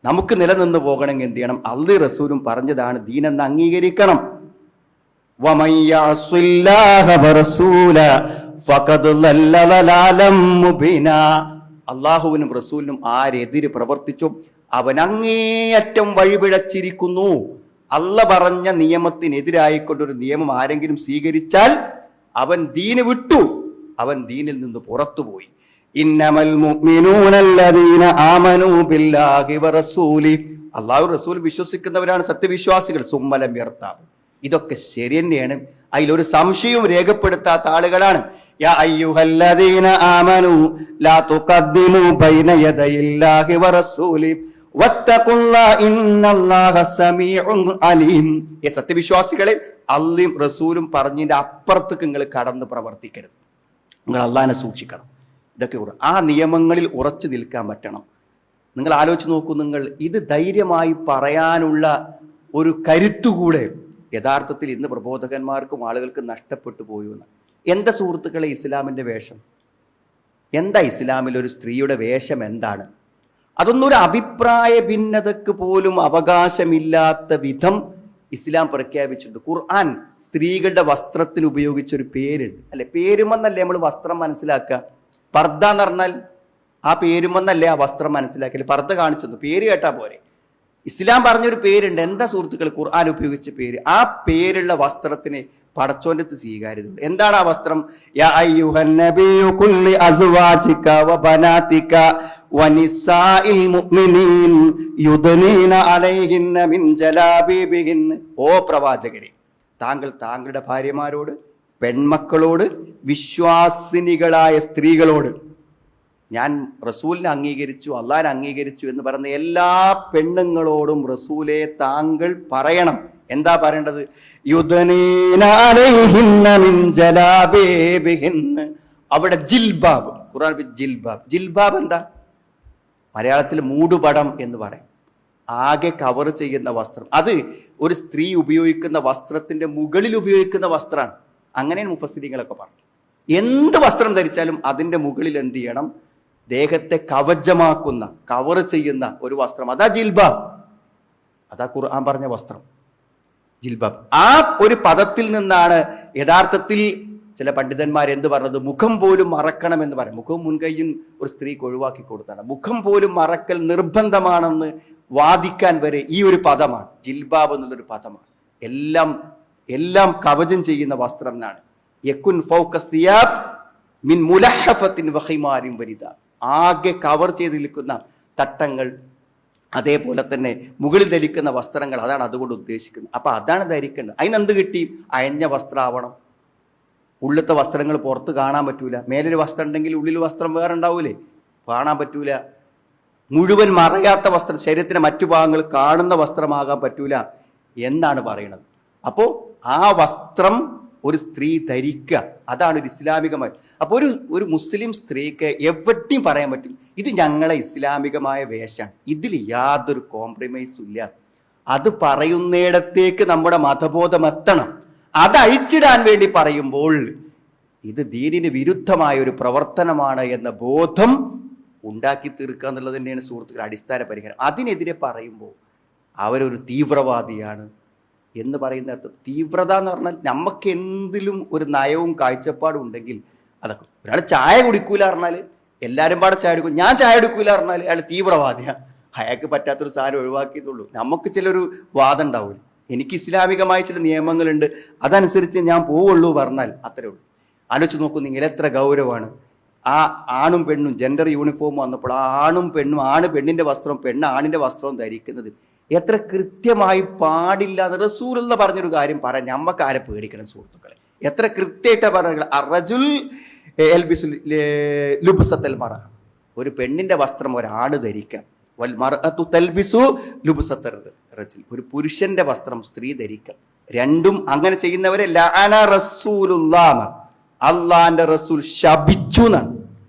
നമുക്ക് നിലനിന്ന് പോകണമെങ്കിൽ എന്ത് ചെയ്യണം? അല്ലാഹുവും റസൂലും പറഞ്ഞതാണ് ദീനെന്ന് അംഗീകരിക്കണം. വമൻ യഅസില്ലാഹ വറസൂല ഫഖദ് ളല്ല ളലാലം മുബീനാ. അല്ലാഹുവിനും റസൂലിനും ആരെതിര് പ്രവർത്തിച്ചു അവൻ അങ്ങേയറ്റം വഴിപിഴച്ചിരിക്കുന്നു. അല്ല പറഞ്ഞ നിയമത്തിനെതിരായിക്കൊണ്ടൊരു നിയമം ആരെങ്കിലും സ്വീകരിച്ചാൽ അവൻ ദീന് വിട്ടു, അവൻ ദീനിൽ നിന്ന് പുറത്തുപോയി. ഇന്നമൽ മുഅ്മിനൂനല്ലദീന ആമനൂ ബില്ലാഹി വറസൂലി. അല്ലാഹു റസൂൽ വിശ്വസിക്കുന്നവരാണ് സത്യവിശ്വാസികൾ. സുമ്മലം യർതാബ്. ഇതൊക്കെ ശരി തന്നെയാണ്, അതിലൊരു സംശയവും രേഖപ്പെടുത്താത്ത ആളുകളാണ്. യാ അയ്യുഹല്ലദീന ആമനൂ ലാ തുഖദ്ദിമൂ ബൈന യദയില്ലാഹി വറസൂലി വത്തഖുല്ലാഹ ഇന്നല്ലാഹ സമീഉൻ അലീം. സത്യവിശ്വാസികളെ, അല്ലാഹുവും റസൂലും പറഞ്ഞതിന്റെ അപ്പുറത്തേക്ക് നിങ്ങൾ കടന്ന് പ്രവർത്തിക്കരുത്. നിങ്ങൾ അല്ലാഹനെ സൂക്ഷിക്കണം. ഇതൊക്കെ ആ നിയമങ്ങളിൽ ഉറച്ചു നിൽക്കാൻ പറ്റണം. നിങ്ങൾ ആലോചിച്ച് നോക്കൂ, നിങ്ങൾ ഇത് ധൈര്യമായി പറയാനുള്ള ഒരു കരുത്തുകൂടെ യഥാർത്ഥത്തിൽ ഇന്ന് പ്രബോധകന്മാർക്കും ആളുകൾക്ക് നഷ്ടപ്പെട്ടു പോയി എന്ന്. എന്താ സുഹൃത്തുക്കളെ ഇസ്ലാമിൻ്റെ വേഷം? എന്താ ഇസ്ലാമിൽ ഒരു സ്ത്രീയുടെ വേഷം എന്താണ്? അതൊന്നും ഒരു അഭിപ്രായ ഭിന്നതക്ക് പോലും അവകാശമില്ലാത്ത വിധം ഇസ്ലാം പ്രഖ്യാപിച്ചിട്ടുണ്ട്. ഖുർആൻ സ്ത്രീകളുടെ വസ്ത്രത്തിന് ഉപയോഗിച്ചൊരു പേരുണ്ട്, അല്ലെ? പേരുമെന്നല്ലേ നമ്മൾ വസ്ത്രം മനസ്സിലാക്കുക? പർദ്ദ എന്ന് പറഞ്ഞാൽ ആ പേരുമെന്നല്ലേ ആ വസ്ത്രം മനസ്സിലാക്കിയാൽ പർദ്ദ കാണിച്ചെന്നു പേര് കേട്ടാ പോരെ. ഇസ്ലാം പറഞ്ഞൊരു പേരുണ്ട്. എന്താ സുഹൃത്തുക്കൾ ഖുർആൻ ഉപയോഗിച്ച പേര്? ആ പേരുള്ള വസ്ത്രത്തിന് പടച്ചോന്റെ സ്വീകാര്യത. എന്താണ് ആ വസ്ത്രം? യാ അയ്യുഹൻ നബിയു കുല്ലി അസ്വാജിക വബനാതിക വനിസാഇൽ മുഅ്മിനീൻ യുദ്നീന അലൈഹിന്ന മിൻ ജലാബീബിഹിൻ. ഓ പ്രവാചകരെ, താങ്കൾ താങ്കളുടെ ഭാര്യമാരോട്, പെൺമക്കളോട്, വിശ്വാസിനികളായ സ്ത്രീകളോട്, ഞാൻ റസൂലിനെ അംഗീകരിച്ചു, അള്ളാഹിനെ അംഗീകരിച്ചു എന്ന് പറയുന്ന എല്ലാ പെണ്ണുങ്ങളോടും റസൂലെ താങ്കൾ പറയണം. എന്താ പറയേണ്ടത്? യുദ്നീന അലൈഹിന്ന മിൻ ജലാബീബിഹിൻ. അവിടെ ജിൽബാബ്, ഖുർആൻ ജിൽബാബ്. ജിൽബാബ് എന്താ? മലയാളത്തിൽ മൂടുപടം എന്ന് പറയും. ആകെ കവർ ചെയ്യുന്ന വസ്ത്രം. അത് ഒരു സ്ത്രീ ഉപയോഗിക്കുന്ന വസ്ത്രത്തിന്റെ മുകളിൽ ഉപയോഗിക്കുന്ന വസ്ത്രമാണ്. അങ്ങനെയാണ് മുഫസ്സിരീങ്ങളൊക്കെ പറഞ്ഞു. എന്ത് വസ്ത്രം ധരിച്ചാലും അതിന്റെ മുകളിൽ എന്ത് ചെയ്യണം? ദേഹത്തെ കവചമാക്കുന്ന, കവർ ചെയ്യുന്ന ഒരു വസ്ത്രം. അതാ ജിൽബാബ്. അതാ ഖുർആൻ പറഞ്ഞ വസ്ത്രം, ജിൽബാബ്. ആ ഒരു പദത്തിൽ നിന്നാണ് യഥാർത്ഥത്തിൽ ചില പണ്ഡിതന്മാർ എന്ത് പറഞ്ഞത്? മുഖം പോലും മറക്കണമെന്ന് പറയും. മുഖവും മുൻകൈയും ഒരു സ്ത്രീക്ക് ഒഴിവാക്കി കൊടുത്താണ്. മുഖം പോലും മറക്കൽ നിർബന്ധമാണെന്ന് വാദിക്കാൻ വരെ ഈ ഒരു പദമാണ്, ജിൽബാബ് എന്നുള്ളൊരു പദമാണ്. എല്ലാം കവചം ചെയ്യുന്ന വസ്ത്രം എന്നാണ്. യകുൻ ഫൗക സിയാബ് മിൻ മുലഹഫത്തിൻ വഖിമാരിൻ വരിദ. ആകെ കവർ ചെയ്ത് നിൽക്കുന്ന തട്ടങ്ങൾ, അതേപോലെ തന്നെ മുകളിൽ ധരിക്കുന്ന വസ്ത്രങ്ങൾ, അതാണ് അതുകൊണ്ട് ഉദ്ദേശിക്കുന്നത്. അപ്പൊ അതാണ് ധരിക്കേണ്ടത്. അതിനെന്ത് കിട്ടി? അയഞ്ഞ വസ്ത്രമാവണം. ഉള്ളിലത്തെ വസ്ത്രങ്ങൾ പുറത്ത് കാണാൻ പറ്റൂല. മേലൊരു വസ്ത്രം ഉണ്ടെങ്കിൽ ഉള്ളിൽ വസ്ത്രം വേറെ ഉണ്ടാവൂലേ? കാണാൻ പറ്റൂല. മുഴുവൻ മറയാത്ത വസ്ത്രം, ശരീരത്തിന്റെ മറ്റു ഭാഗങ്ങൾ കാണുന്ന വസ്ത്രമാകാൻ പറ്റൂല എന്നാണ് പറയുന്നത്. അപ്പോൾ ആ വസ്ത്രം ഒരു സ്ത്രീ ധരിക്കുക, അതാണ് ഒരു ഇസ്ലാമികമായി. അപ്പോൾ ഒരു മുസ്ലിം സ്ത്രീക്ക് എവിടെയും പറയാൻ പറ്റും, ഇത് ഞങ്ങളെ ഇസ്ലാമികമായ വേഷമാണ്, ഇതിൽ യാതൊരു കോംപ്രമൈസും ഇല്ല. അത് പറയുന്നിടത്തേക്ക് നമ്മുടെ മതബോധം എത്തണം. അത് അഴിച്ചിടാൻ വേണ്ടി പറയുമ്പോൾ ഇത് ദീനിന് വിരുദ്ധമായ ഒരു പ്രവർത്തനമാണ് എന്ന ബോധം ഉണ്ടാക്കി തീർക്കുക എന്നുള്ളത് തന്നെയാണ് സുഹൃത്തുക്കൾ അടിസ്ഥാന പരിഹാരം. അതിനെതിരെ പറയുമ്പോൾ അവരൊരു തീവ്രവാദിയാണ് എന്ന് പറയുന്ന അർത്ഥം. തീവ്രത എന്ന് പറഞ്ഞാൽ നമുക്ക് എന്തിലും ഒരു നയവും കാഴ്ചപ്പാടും ഉണ്ടെങ്കിൽ അതൊക്കെ. ഒരാൾ ചായ കുടിക്കൂല പറഞ്ഞാൽ എല്ലാവരും പാടെ ചായ കുടിക്കും, ഞാൻ ചായ കുടിക്കൂല പറഞ്ഞാൽ അയാൾ തീവ്രവാദിയാണ്. അയാൾക്ക് പറ്റാത്തൊരു സാധനം ഒഴിവാക്കിയതുള്ളൂ. നമുക്ക് ചിലൊരു വാദം ഉണ്ടാവില്ല, എനിക്ക് ഇസ്ലാമികമായ ചില നിയമങ്ങളുണ്ട്, അതനുസരിച്ച് ഞാൻ പോവുള്ളൂ പറഞ്ഞാൽ അത്രേ ഉള്ളൂ. ആലോചിച്ച് നോക്കൂ നിങ്ങൾ, എത്ര ഗൗരവമാണ്. ആ ആണും പെണ്ണും ജെൻഡർ യൂണിഫോം വന്നപ്പോൾ ആ ആണും പെണ്ണും, ആണ് പെണ്ണിന്റെ വസ്ത്രവും പെണ്ണ് ആണിന്റെ വസ്ത്രവും ധരിക്കുന്നത് എത്ര കൃത്യമായി പാടില്ല എന്ന് റസൂലുള്ള പറഞ്ഞൊരു കാര്യം പറയാൻ ഞമ്മക്ക് ആരെ പേടിക്കണം സുഹൃത്തുക്കളെ? എത്ര കൃത്യമായിട്ടാണ് പറഞ്ഞത്? അർറജുൽ യൽബിസു ലുബ്സത്തൽ മറ, ഒരു പെണ്ണിന്റെ വസ്ത്രം ഒരാണ് ധരിക്കാം. വൽ മർഅതു തൽബിസു ലുബ്സത്തർ റജുൽ, ഒരു പുരുഷന്റെ വസ്ത്രം സ്ത്രീ ധരിക്കാം. രണ്ടും അങ്ങനെ ചെയ്യുന്നവരെ ലഅന റസൂലുള്ളാഹ്, അള്ളാന്റെ റസൂൽ ശപിച്ചു എന്നാണ്.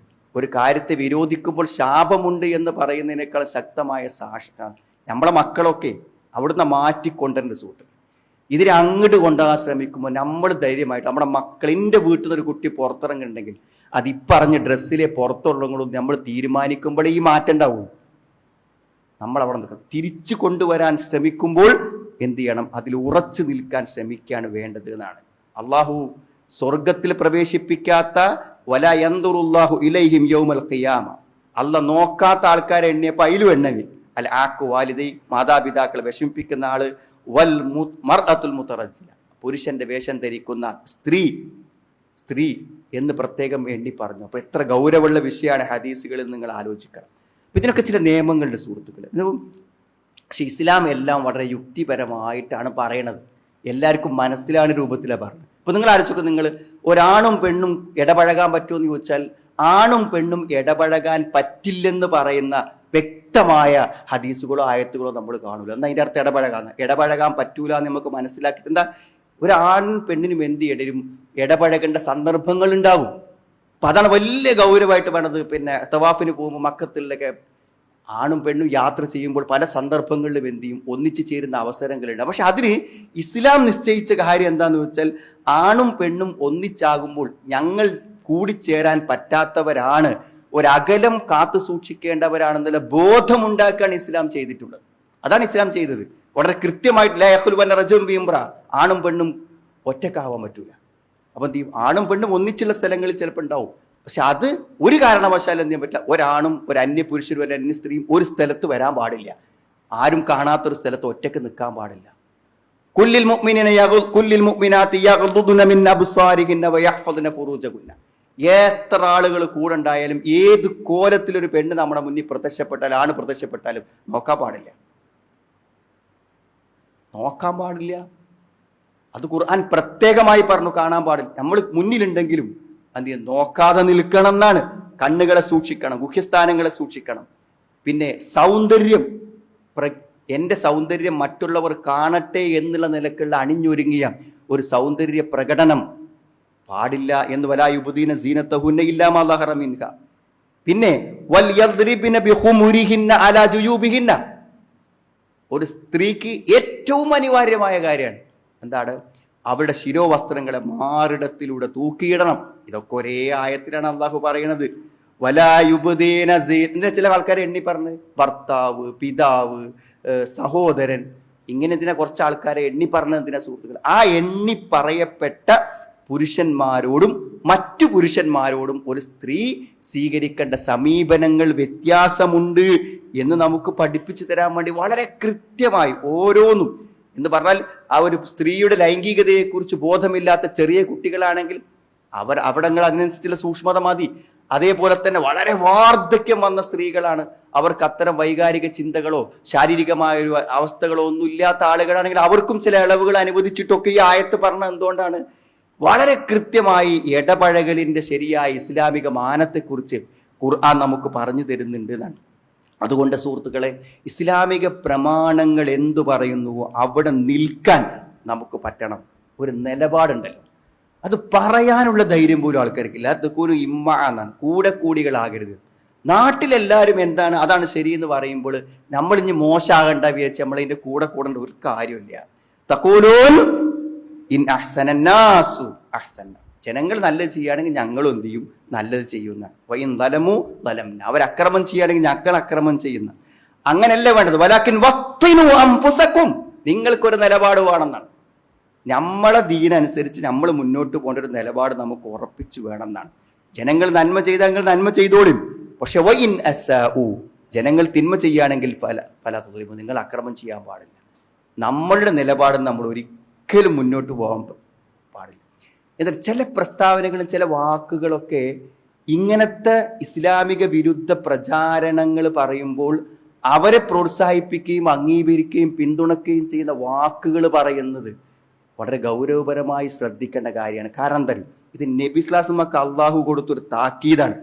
ഒരു കാര്യത്തെ വിരോധിക്കുമ്പോൾ ശാപമുണ്ട് എന്ന് പറയുന്നതിനേക്കാൾ ശക്തമായ സാക്ഷാ നമ്മളെ മക്കളൊക്കെ അവിടുന്ന് മാറ്റിക്കൊണ്ടേണ്ട സുഹൃത്ത്. ഇതിനെ അങ്ങോട്ട് കൊണ്ടുപോകാൻ ശ്രമിക്കുമ്പോൾ നമ്മൾ ധൈര്യമായിട്ട് നമ്മുടെ മക്കളിൻ്റെ വീട്ടിൽ നിന്ന് ഒരു കുട്ടി പുറത്തിറങ്ങുന്നുണ്ടെങ്കിൽ അത് ഇപ്പറഞ്ഞ ഡ്രസ്സിലെ പുറത്തുള്ളവങ്ങളും നമ്മൾ തീരുമാനിക്കുമ്പോൾ ഈ മാറ്റം ഉണ്ടാവും. നമ്മൾ അവിടെ നിൽക്കണം. തിരിച്ചു കൊണ്ടുവരാൻ ശ്രമിക്കുമ്പോൾ എന്ത് ചെയ്യണം? അതിൽ ഉറച്ചു നിൽക്കാൻ ശ്രമിക്കുകയാണ് വേണ്ടത് എന്നാണ്. അള്ളാഹു സ്വർഗത്തിൽ പ്രവേശിപ്പിക്കാത്ത വലാ യൻദുറുല്ലാഹു ഇലൈഹിം യൗമൽ ഖിയാമ, അല്ല നോക്കാത്ത ആൾക്കാരെ എണ്ണിയപ്പോൾ അതിലും എണ്ണവി അൽ ആഖു വാലിദൈ, മാതാപിതാക്കളെ വിഷമിപ്പിക്കുന്ന ആള്, വൽ മർഅത്തുൽ മുതറജ്ജില, പുരുഷന്റെ വേഷം ധരിക്കുന്ന സ്ത്രീ എന്ന് പ്രത്യേകം എണ്ണി പറഞ്ഞു. അപ്പൊ എത്ര ഗൗരവമുള്ള വിഷയമാണ് ഹദീസുകളിൽ നിങ്ങൾ ആലോചിക്കണം. അപ്പൊ ഇതിനൊക്കെ ചില നിയമങ്ങളുടെ സുഹൃത്തുക്കൾ. പക്ഷെ ഇസ്ലാം എല്ലാം വളരെ യുക്തിപരമായിട്ടാണ് പറയണത്. എല്ലാവർക്കും മനസ്സിലാണ് രൂപത്തിലാണ് പറഞ്ഞത്. ഇപ്പൊ നിങ്ങൾ ആലോചിക്കുക, നിങ്ങൾ ഒരാണും പെണ്ണും ഇടപഴകാൻ പറ്റുമോ എന്ന് ചോദിച്ചാൽ ആണും പെണ്ണും ഇടപഴകാൻ പറ്റില്ലെന്ന് പറയുന്ന വ്യക്തമായ ഹദീസുകളോ ആയത്തുകളോ നമ്മൾ കാണൂല. എന്നാൽ അതിൻ്റെ അർത്ഥം ഇടപഴകാൻ പറ്റൂല എന്ന് നമുക്ക് മനസ്സിലാക്കി. എന്താ, ഒരാണും പെണ്ണിനും എന്ത് ഇടപഴകേണ്ട സന്ദർഭങ്ങൾ ഉണ്ടാകും. അപ്പൊ അതാണ് വലിയ ഗൗരവമായിട്ട് വേണത്. പിന്നെ തവാഫിന് പോകുമ്പോൾ മക്കത്തിലൊക്കെ ആണും പെണ്ണും യാത്ര ചെയ്യുമ്പോൾ പല സന്ദർഭങ്ങളിലും എന്ത് ചെയ്യും, ഒന്നിച്ചു ചേരുന്ന അവസരങ്ങളുണ്ട്. പക്ഷെ അതിന് ഇസ്ലാം നിശ്ചയിച്ച കാര്യം എന്താന്ന് വെച്ചാൽ, ആണും പെണ്ണും ഒന്നിച്ചാകുമ്പോൾ ഞങ്ങൾ കൂടിച്ചേരാൻ പറ്റാത്തവരാണ്, ഒരകലം കാത്തു സൂക്ഷിക്കേണ്ടവരാണെന്നുള്ള ബോധമുണ്ടാക്കാൻ ഇസ്ലാം ചെയ്തിട്ടുള്ളത്. അതാണ് ഇസ്ലാം ചെയ്തത്. വളരെ കൃത്യമായിട്ട് ആണും പെണ്ണും ഒറ്റക്കാവാൻ പറ്റൂല. അപ്പം ആണും പെണ്ണും ഒന്നിച്ചുള്ള സ്ഥലങ്ങളിൽ ചിലപ്പോൾ ഉണ്ടാവും. പക്ഷെ അത് ഒരു കാരണവശാലും എന്ത് ചെയ്യാൻ പറ്റില്ല. ഒരാണും ഒരു അന്യ പുരുഷനും ഒരു അന്യ സ്ത്രീയും ഒരു സ്ഥലത്ത് വരാൻ പാടില്ല. ആരും കാണാത്തൊരു സ്ഥലത്ത് ഒറ്റക്ക് നിൽക്കാൻ പാടില്ല. കുല്ലിൽ മുഅ്മിനാത്തി യഗ്ളുദ്ന മിൻ അബ്സാരിഹിന്ന വയഹ്ഫദ്ന ഫുറൂജഹുന്ന. എത്ര ആളുകൾ കൂടെ ഉണ്ടായാലും ഏത് കോലത്തിലൊരു പെണ്ണ് നമ്മുടെ മുന്നിൽ പ്രത്യക്ഷപ്പെട്ടാലും ആണ് പ്രത്യക്ഷപ്പെട്ടാലും നോക്കാൻ പാടില്ല. അത് ഖുർആൻ പ്രത്യേകമായി പറഞ്ഞു, കാണാൻ പാടില്ല. നമ്മൾ മുന്നിലുണ്ടെങ്കിലും എന്ത് ചെയ്യും, നോക്കാതെ നിൽക്കണം എന്നാണ്. കണ്ണുകളെ സൂക്ഷിക്കണം, ഗുഹ്യസ്ഥാനങ്ങളെ സൂക്ഷിക്കണം. പിന്നെ സൗന്ദര്യം, എൻ്റെ സൗന്ദര്യം മറ്റുള്ളവർ കാണട്ടെ എന്നുള്ള നിലക്കുള്ള അണിഞ്ഞൊരുങ്ങിയ ഒരു സൗന്ദര്യ പ്രകടനം പാടില്ല എന്ന് വലാ യുബ്ദീന സീനത്തഹുന്ന ഇല്ലാ മാ ളഹറ മിൻഹ. പിന്നെ വൽ യദ്രിബിന ബിഖുമുരിഹിന്ന അലാ ജുയൂബിഹിന്ന. ഒരു സ്ത്രീക്ക് ഏറ്റവും അനിവാര്യമായ കാര്യമാണ് എന്താണ്, അവരുടെ ശിരോവസ്ത്രങ്ങളെ മാറിടത്തിലൂടെ തൂക്കിയിടണം. ഇതൊക്കെ ഒരേ ആയത്തിലാണ് അള്ളാഹു പറയണത്. വലാ യുബ്ദീന സീന. ചില ആൾക്കാരെ എണ്ണി പറഞ്ഞ് ഭർത്താവ്, പിതാവ്, സഹോദരൻ, ഇങ്ങനെ ഇതിനെ കുറച്ച് ആൾക്കാരെ എണ്ണി പറഞ്ഞതിനെ സുഹൃത്തുക്കൾ, ആ എണ്ണി പറയപ്പെട്ട പുരുഷന്മാരോടും മറ്റു പുരുഷന്മാരോടും ഒരു സ്ത്രീ സ്വീകരിക്കേണ്ട സമീപനങ്ങൾ വ്യത്യാസമുണ്ട് എന്ന് നമുക്ക് പഠിപ്പിച്ചു തരാൻ വേണ്ടി വളരെ കൃത്യമായി ഓരോന്നും എന്ന് പറഞ്ഞാൽ, ആ ഒരു സ്ത്രീയുടെ ലൈംഗികതയെക്കുറിച്ച് ബോധമില്ലാത്ത ചെറിയ കുട്ടികളാണെങ്കിൽ അവിടങ്ങൾ അതിനനുസരിച്ചുള്ള സൂക്ഷ്മത മതി. അതേപോലെ തന്നെ വളരെ വാർദ്ധക്യം വന്ന സ്ത്രീകളാണ്, അവർക്ക് അത്തരം വൈകാരിക ചിന്തകളോ ശാരീരികമായ ഒരു അവസ്ഥകളോ ഒന്നും ഇല്ലാത്ത ആളുകളാണെങ്കിൽ അവർക്കും ചില ഇളവുകൾ അനുവദിച്ചിട്ടൊക്കെ ഈ ആയത്ത് പറഞ്ഞ എന്തുകൊണ്ടാണ്, വളരെ കൃത്യമായി ഇടപഴകലിന്റെ ശരിയായ ഇസ്ലാമിക മാനത്തെക്കുറിച്ച് ഖുർആൻ നമുക്ക് പറഞ്ഞു തരുന്നുണ്ട് എന്നാണ്. അതുകൊണ്ട് സുഹൃത്തുക്കളെ, ഇസ്ലാമിക പ്രമാണങ്ങൾ എന്തു പറയുന്നുവോ അവിടെ നിൽക്കാൻ നമുക്ക് പറ്റണം. ഒരു നിലപാടുണ്ടല്ലോ, അത് പറയാനുള്ള ധൈര്യം പോലും ആൾക്കാർക്കില്ല. അതൊക്കെ ഇമ്മ എന്നാണ്, കൂടികളാകരുത്. നാട്ടിലെല്ലാവരും എന്താണ് അതാണ് ശരിയെന്ന് പറയുമ്പോൾ നമ്മൾ ഇനി മോശമാകണ്ട വിചാരിച്ച് നമ്മളതിൻ്റെ കൂടേണ്ട ഒരു കാര്യമില്ല. തഖൂലൂൻ ഇൻ അഹ്സനന്നാസു അഹ്സന. ജനങ്ങൾ നല്ലത് ചെയ്യുകയാണെങ്കിൽ ഞങ്ങളും എന്ത് ചെയ്യും, നല്ലത് ചെയ്യുന്ന. വൈൻ ദലമു ദലംന. അവർ അക്രമം ചെയ്യുകയാണെങ്കിൽ ഞങ്ങൾ അക്രമം ചെയ്യുന്ന. അങ്ങനെയല്ല വേണ്ടത്. വലാക്കിൻ വഖ്തിനു അൻഫുസകും. നിങ്ങൾക്കൊരു നിലപാട് വേണമെന്നാണ്. നമ്മളെ ദീനനുസരിച്ച് നമ്മൾ മുന്നോട്ട് പോകേണ്ട ഒരു നിലപാട് നമുക്ക് ഉറപ്പിച്ചു വേണം എന്നാണ്. ജനങ്ങൾ നന്മ ചെയ്താൽ നന്മ ചെയ്തോളും. പക്ഷെ വൈൻ അസ്സഉ, ജനങ്ങൾ തിന്മ ചെയ്യുകയാണെങ്കിൽ ഫലാ തദ്ലിമു, നിങ്ങൾ അക്രമം ചെയ്യാൻ പാടില്ല. നമ്മളുടെ നിലപാട് നമ്മൾ ഒരിക്കലും മുന്നോട്ട് പോകാൻ പാടില്ല. എന്നാൽ ചില പ്രസ്താവനകളും ചില വാക്കുകളൊക്കെ ഇങ്ങനത്തെ ഇസ്ലാമിക വിരുദ്ധ പ്രചാരണങ്ങൾ പറയുമ്പോൾ അവരെ പ്രോത്സാഹിപ്പിക്കുകയും അംഗീകരിക്കുകയും പിന്തുണയ്ക്കുകയും ചെയ്യുന്ന വാക്കുകൾ പറയുന്നത് വളരെ ഗൗരവപരമായി ശ്രദ്ധിക്കേണ്ട കാര്യമാണ്. കാരണം എന്താ, ഇത് നബി സ്വല്ലല്ലാഹു അള്ളാഹു കൊടുത്തൊരു താക്കീതാണ്.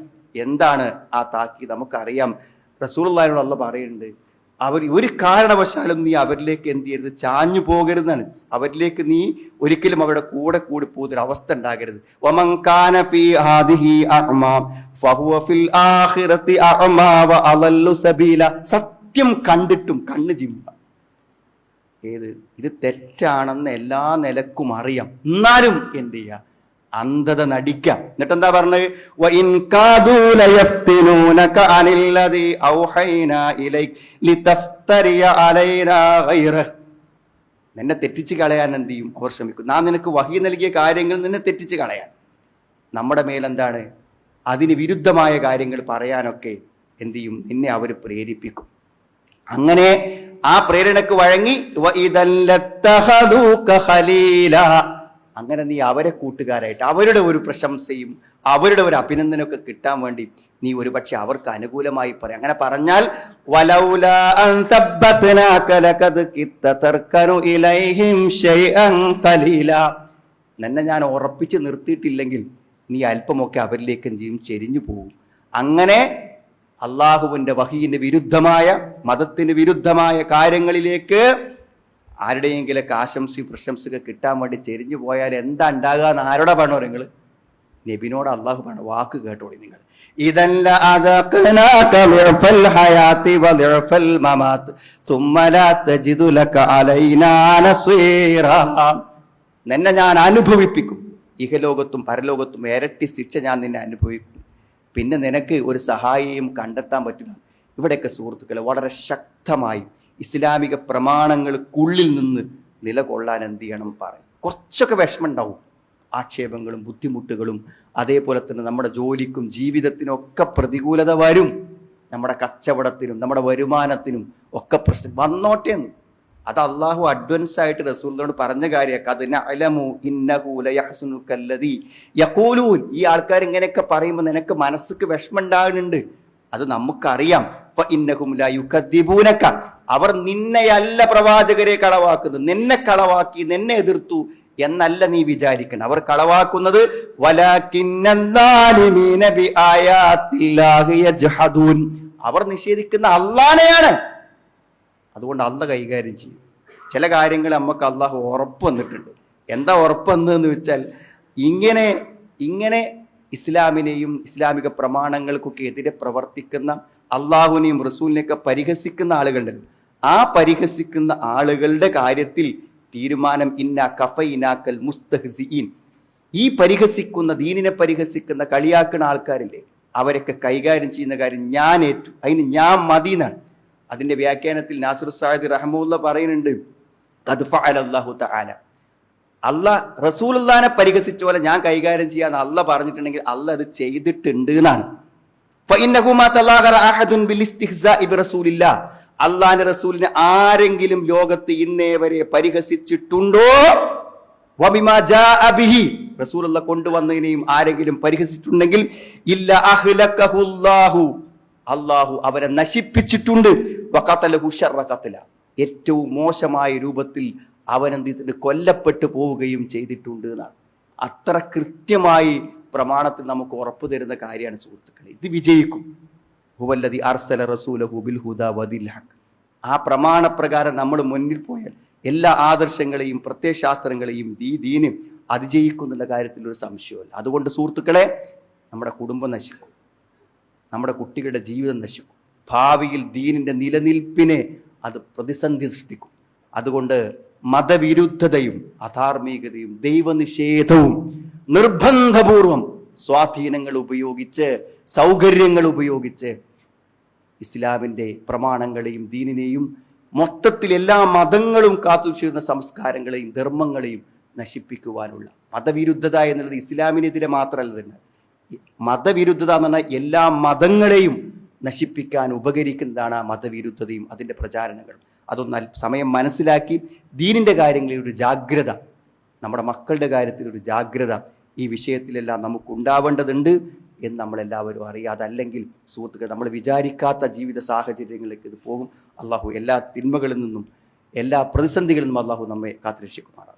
എന്താണ് ആ താക്കീത്? നമുക്കറിയാം, റസൂലുള്ളാഹിയോട് അല്ലാഹു പറയുന്നുണ്ട്, അവർ ഒരു കാരണവശാലും നീ അവരിലേക്ക് എന്ത് ചെയ്യരുത്, ചാഞ്ഞു പോകരുതെന്നാണ്. അവരിലേക്ക് നീ ഒരിക്കലും അവരുടെ കൂടെ കൂടി പോകുന്നൊരു അവസ്ഥ ഉണ്ടാകരുത്. വമൻ കാന ഫീ ഹാദിഹി അഅ്മാ ഫഹുവ ഫിൽ ആഖിറതി അഅ്മാ വഅളല്ലു സബീല. സത്യം കണ്ടിട്ടും കണ്ണ് ചിമ്മുക. ഇത് തെറ്റാണെന്ന് എല്ലാ നിലക്കും അറിയാം, എന്നാലും എന്ത് ചെയ്യുക, അന്ധത നടിക്കാം. എന്നിട്ട് എന്താ പറഞ്ഞത്? നിന്നെ തെറ്റിച്ച് കളയാൻ എന്ത് ചെയ്യും അവർ ശ്രമിക്കും. നാം നിനക്ക് വഹി നൽകിയ കാര്യങ്ങൾ നിന്നെ തെറ്റിച്ച് കളയാൻ. നമ്മുടെ മേലെന്താണ്, അതിന് വിരുദ്ധമായ കാര്യങ്ങൾ പറയാനൊക്കെ എന്ത് ചെയ്യും, നിന്നെ അവർ പ്രേരിപ്പിക്കും. അങ്ങനെ ആ പ്രേരണക്ക് വഴങ്ങി അങ്ങനെ നീ അവരെ കൂട്ടുകാരായിട്ട് അവരുടെ ഒരു പ്രശംസയും അവരുടെ ഒരു അഭിനന്ദനമൊക്കെ കിട്ടാൻ വേണ്ടി നീ ഒരുപക്ഷെ അവർക്ക് അനുകൂലമായി പറയാം. അങ്ങനെ പറഞ്ഞാൽ നിന്നെ ഞാൻ ഉറപ്പിച്ച് നിർത്തിയിട്ടില്ലെങ്കിൽ നീ അല്പമൊക്കെ അവരിലേക്ക് ചെരിഞ്ഞു പോകും. അങ്ങനെ അള്ളാഹുവിന്റെ വഹീന്റെ വിരുദ്ധമായ, മതത്തിന് വിരുദ്ധമായ കാര്യങ്ങളിലേക്ക് ആരുടെയെങ്കിലൊക്കെ ആശംസയും പ്രശംസയൊക്കെ കിട്ടാൻ വേണ്ടി ചെരിഞ്ഞു പോയാൽ എന്താ ഉണ്ടാകുക എന്ന് ആരോടെ പറഞ്ഞോ? നിങ്ങൾ നബിനോട് അള്ളാഹു പറഞ്ഞ വാക്ക് കേട്ടോളി. നിങ്ങൾ നിന്നെ ഞാൻ അനുഭവിപ്പിക്കും, ഇഹലോകത്തും പരലോകത്തും ഇരട്ടി ശിക്ഷ ഞാൻ നിന്നെ അനുഭവിക്കും, പിന്നെ നിനക്ക് ഒരു സഹായിയും കണ്ടെത്താൻ പറ്റില്ല. ഇവിടെയൊക്കെ സുഹൃത്തുക്കളെ വളരെ ശക്തമായി ഇസ്ലാമിക പ്രമാണങ്ങൾക്കുള്ളിൽ നിന്ന് നിലകൊള്ളാൻ എന്ത് ചെയ്യണം പറയും. കുറച്ചൊക്കെ വിഷമം ഉണ്ടാവും, ആക്ഷേപങ്ങളും ബുദ്ധിമുട്ടുകളും, അതേപോലെ തന്നെ നമ്മുടെ ജോലിക്കും ജീവിതത്തിനും ഒക്കെ പ്രതികൂലത വരും, നമ്മുടെ കച്ചവടത്തിനും നമ്മുടെ വരുമാനത്തിനും ഒക്കെ പ്രശ്നം വന്നോട്ടെ എന്ന്. അത് അള്ളാഹു അഡ്വാൻസ് ആയിട്ട് റസൂലിനോട് പറഞ്ഞ കാര്യമാണ്. ഈ ആൾക്കാർ ഇങ്ങനെയൊക്കെ പറയുമ്പോൾ നിനക്ക് മനസ്സിക്ക് വിഷമം ഉണ്ടാകുന്നുണ്ട്, അത് നമുക്കറിയാം. അവർ നിന്നെയല്ല പ്രവാചകരെ കളവാക്കുന്നത്, നിന്നെ കളവാക്കി നിന്നെ എതിർത്തു എന്നല്ല നീ വിചാരിക്കണം. അവർ കളവാക്കുന്നത് അവർ നിഷേധിക്കുന്ന അള്ളാനെയാണ്. അതുകൊണ്ട് അള്ള കൈകാര്യം ചെയ്യും. ചില കാര്യങ്ങൾ നമുക്ക് അള്ളാഹു ഉറപ്പ് വന്നിട്ടുണ്ട്. എന്താ ഉറപ്പ് വന്നതെന്ന് വെച്ചാൽ, ഇങ്ങനെ ഇസ്ലാമിനെയും ഇസ്ലാമിക പ്രമാണങ്ങൾക്കൊക്കെ എതിരെ പ്രവർത്തിക്കുന്ന, അള്ളാഹുവിനെയും റസൂലിനെയൊക്കെ പരിഹസിക്കുന്ന ആളുകളുണ്ട്. ആ പരിഹസിക്കുന്ന ആളുകളുടെ കാര്യത്തിൽ തീരുമാനം ഇന്ന കഫൈനാക്കൽ മുസ്തഹ്സിഈൻ. ഈ പരിഹസിക്കുന്ന, ദീനിനെ പരിഹസിക്കുന്ന, കളിയാക്കുന്ന ആൾക്കാരില്ലേ, അവരൊക്കെ കൈകാര്യം ചെയ്യുന്ന കാര്യം ഞാൻ ഏറ്റു, അതിന് ഞാൻ മദീനാണ്. അതിന്റെ വ്യാഖ്യാനത്തിൽ നാസിർ സാദി റഹ്മത്തുള്ളാഹി പറയുന്നുണ്ട്, ഖദ് ഫഅല അല്ലാഹു തആല, അല്ലാഹ് റസൂലുള്ളാഹിനെ പരിഹസിച്ച പോലെ ഞാൻ കൈകാര്യം ചെയ്യാന്ന് അല്ലാഹ് പറഞ്ഞിട്ടുണ്ടെങ്കിൽ അല്ലാഹ് അത് ചെയ്തിട്ടുണ്ട് എന്നാണ്. ഫഇന്നഹു മാ തലാഖറ അഹദുൻ ബിൽ ഇസ്തിഹ്സാഇ ബിറസൂലില്ലാഹ്, അല്ലാഹുവിന്റെ റസൂലിനെ ആരെങ്കിലും ലോകത്ത് ഇന്നേ വരെ പരിഹസിച്ചിട്ടുണ്ടോ, വബിമാ ജാഅ ബിഹി, റസൂലുള്ളാഹ് കൊണ്ടുവന്നതിനെയും ആരെങ്കിലും പരിഹസിച്ചിട്ടുണ്ടെങ്കിൽ ഇല്ല അഹ്ലകഹുല്ലാഹു, അള്ളാഹു അവരെ നശിപ്പിച്ചിട്ടുണ്ട്. വഖതലഹു ശർറ ഖത്ല, ഏറ്റവും മോശമായ രൂപത്തിൽ അവനെന്തിട്ട് കൊല്ലപ്പെട്ടു പോവുകയും ചെയ്തിട്ടുണ്ട് എന്നാണ്. അത്ര കൃത്യമായി പ്രമാണത്തിൽ നമുക്ക് ഉറപ്പു തരുന്ന കാര്യമാണ് സുഹൃത്തുക്കളെ. ഇത് വിജയിക്കും. ഹുവല്ലദി അർസല റസൂലഹു ബിൽ ഹുദാ വദിൽ ഹഖ്. ആ പ്രമാണപ്രകാരം നമ്മൾ മുന്നിൽ പോയാൽ എല്ലാ ആദർശങ്ങളെയും പ്രത്യയശാസ്ത്രങ്ങളെയും ഈ ദീന് അതിജയിക്കുന്നുള്ള കാര്യത്തിൽ ഒരു സംശയമില്ല. അതുകൊണ്ട് സുഹൃത്തുക്കളെ, നമ്മുടെ കുടുംബം നശിക്കും, നമ്മുടെ കുട്ടികളുടെ ജീവിതം നശിക്കും, ഭാവിയിൽ ദീനിന്റെ നിലനിൽപ്പിനെ അത് പ്രതിസന്ധി സൃഷ്ടിക്കും. അതുകൊണ്ട് മതവിരുദ്ധതയും അധാർമികതയും ദൈവനിഷേധവും നിർബന്ധപൂർവം സ്വാധീനങ്ങൾ ഉപയോഗിച്ച്, സൗകര്യങ്ങൾ ഉപയോഗിച്ച് ഇസ്ലാമിൻ്റെ പ്രമാണങ്ങളെയും ദീനിനെയും മൊത്തത്തിൽ എല്ലാ മതങ്ങളും കാത്തുസൂക്ഷിക്കുന്ന സംസ്കാരങ്ങളെയും ധർമ്മങ്ങളെയും നശിപ്പിക്കുവാനുള്ള മതവിരുദ്ധത എന്നുള്ളത് ഇസ്ലാമിനെതിരെ മാത്രമല്ല തന്നെ. മതവിരുദ്ധത എന്ന് പറഞ്ഞാൽ എല്ലാ മതങ്ങളെയും നശിപ്പിക്കാൻ ഉപകരിക്കുന്നതാണ് ആ മതവിരുദ്ധതയും അതിൻ്റെ പ്രചാരണങ്ങളും. അതൊന്ന് സമയം മനസ്സിലാക്കി ദീനിൻ്റെ കാര്യങ്ങളിൽ ഒരു ജാഗ്രത, നമ്മുടെ മക്കളുടെ കാര്യത്തിൽ ഒരു ജാഗ്രത ഈ വിഷയത്തിലെല്ലാം നമുക്ക് ഉണ്ടാവേണ്ടതുണ്ട് എന്ന് നമ്മളെല്ലാവരും അറിയാം. അതല്ലെങ്കിൽ സുഹൃത്തുക്കൾ, നമ്മൾ വിചാരിക്കാത്ത ജീവിത സാഹചര്യങ്ങളിലേക്ക് ഇത് പോകും. അള്ളാഹു എല്ലാ തിന്മകളിൽ നിന്നും എല്ലാ പ്രതിസന്ധികളിൽ നിന്നും അള്ളാഹു നമ്മെ കാത്തുരക്ഷിക്കുമാറാണ്.